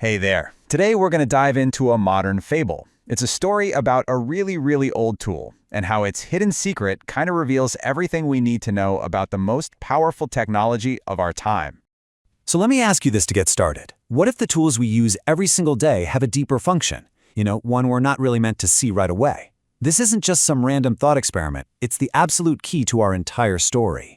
Hey there. Today we're going to dive into a modern fable. It's a story about a really old tool and how its hidden secret kind of reveals everything we need to know about the most powerful technology of our time. So let me ask you this to get started. What if the tools we use every single day have a deeper function? One we're not really meant to see right away. This isn't just some random thought experiment. It's the absolute key to our entire story.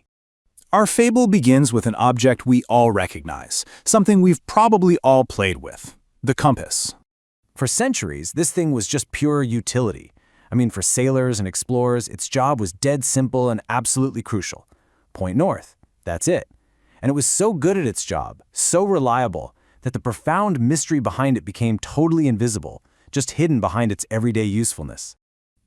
Our fable begins with an object we all recognize, something we've probably all played with: the compass. For centuries, this thing was just pure utility. For sailors and explorers, its job was dead simple and absolutely crucial. Point north. That's it. And it was so good at its job, so reliable, that the profound mystery behind it became totally invisible, just hidden behind its everyday usefulness.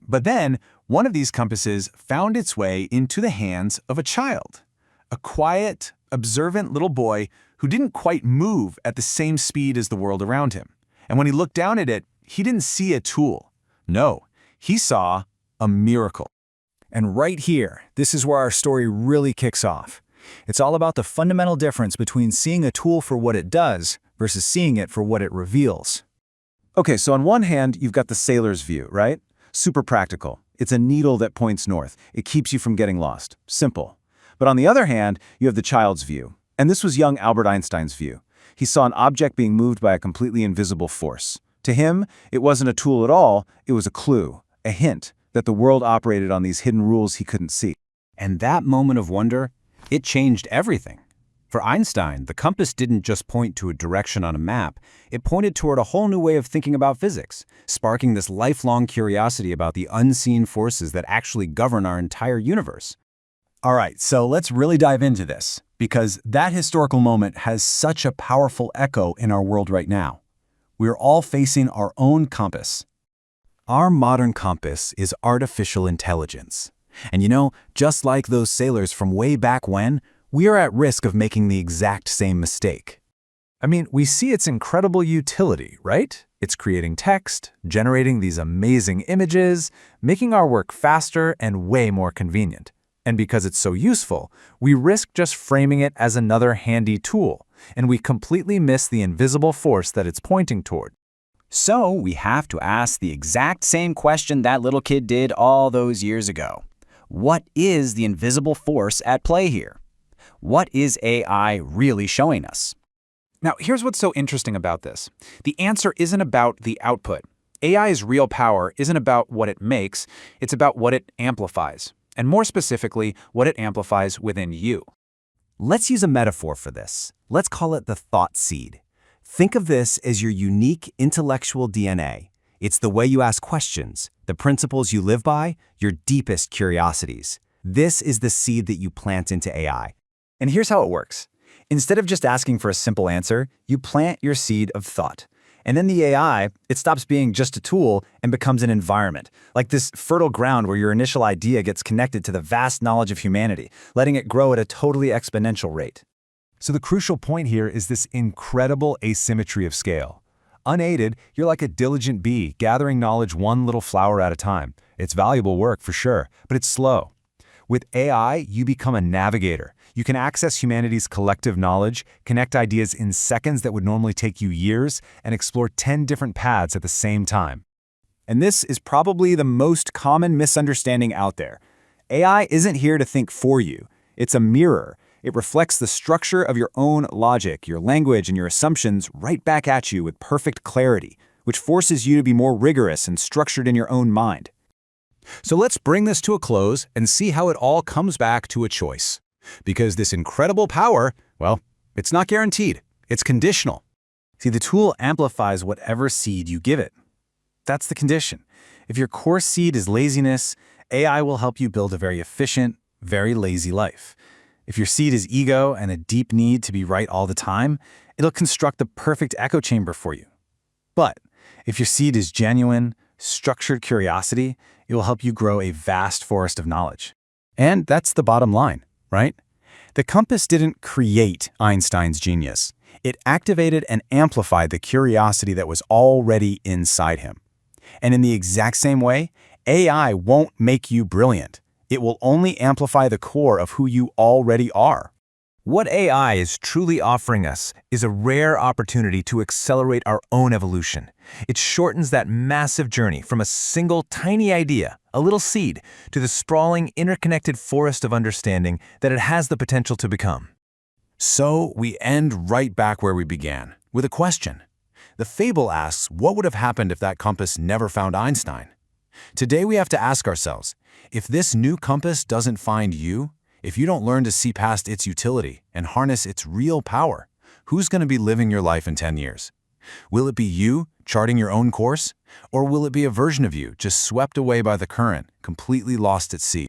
But then, one of these compasses found its way into the hands of a child. A quiet, observant little boy who didn't quite move at the same speed as the world around him. And when he looked down at it, he didn't see a tool. No, he saw a miracle. And right here, this is where our story really kicks off. It's all about the fundamental difference between seeing a tool for what it does versus seeing it for what it reveals. Okay, so on one hand, you've got the sailor's view, right? Super practical. It's a needle that points north. It keeps you from getting lost. Simple. But on the other hand, you have the child's view. And this was young Albert Einstein's view. He saw an object being moved by a completely invisible force. To him, it wasn't a tool at all, it was a clue, a hint, that the world operated on these hidden rules he couldn't see. And that moment of wonder, it changed everything. For Einstein, the compass didn't just point to a direction on a map, it pointed toward a whole new way of thinking about physics, sparking this lifelong curiosity about the unseen forces that actually govern our entire universe. All right, so let's really dive into this, because that historical moment has such a powerful echo in our world right now. We're all facing our own compass. Our modern compass is artificial intelligence. And just like those sailors from way back when, we are at risk of making the exact same mistake. We see its incredible utility, right? It's creating text, generating these amazing images, making our work faster and way more convenient. And because it's so useful, we risk just framing it as another handy tool, and we completely miss the invisible force that it's pointing toward. So we have to ask the exact same question that little kid did all those years ago. What is the invisible force at play here? What is AI really showing us? Now, here's what's so interesting about this. The answer isn't about the output. AI's real power isn't about what it makes, it's about what it amplifies. And more specifically, what it amplifies within you. Let's use a metaphor for this. Let's call it the thought seed. Think of this as your unique intellectual DNA. It's the way you ask questions, the principles you live by, your deepest curiosities. This is the seed that you plant into AI. And here's how it works. Instead of just asking for a simple answer, you plant your seed of thought. And then the AI, it stops being just a tool and becomes an environment, like this fertile ground where your initial idea gets connected to the vast knowledge of humanity, letting it grow at a totally exponential rate. So the crucial point here is this incredible asymmetry of scale. Unaided, you're like a diligent bee, gathering knowledge one little flower at a time. It's valuable work for sure, but it's slow. With AI, you become a navigator. You can access humanity's collective knowledge, connect ideas in seconds that would normally take you years, and explore 10 different paths at the same time. And this is probably the most common misunderstanding out there. AI isn't here to think for you. It's a mirror. It reflects the structure of your own logic, your language, and your assumptions right back at you with perfect clarity, which forces you to be more rigorous and structured in your own mind. So let's bring this to a close and see how it all comes back to a choice. Because this incredible power, well, it's not guaranteed. It's conditional. See, the tool amplifies whatever seed you give it. That's the condition. If your core seed is laziness, AI will help you build a very efficient, very lazy life. If your seed is ego and a deep need to be right all the time, it'll construct the perfect echo chamber for you. But if your seed is genuine, structured curiosity, it will help you grow a vast forest of knowledge. And that's the bottom line, right? The compass didn't create Einstein's genius. It activated and amplified the curiosity that was already inside him. And in the exact same way, AI won't make you brilliant. It will only amplify the core of who you already are. What AI is truly offering us is a rare opportunity to accelerate our own evolution. It shortens that massive journey from a single tiny idea, a little seed, to the sprawling, interconnected forest of understanding that it has the potential to become. So we end right back where we began, with a question. The fable asks, what would have happened if that compass never found Einstein? Today we have to ask ourselves, if this new compass doesn't find you, if you don't learn to see past its utility and harness its real power, who's going to be living your life in 10 years? Will it be you charting your own course? Or will it be a version of you just swept away by the current, completely lost at sea?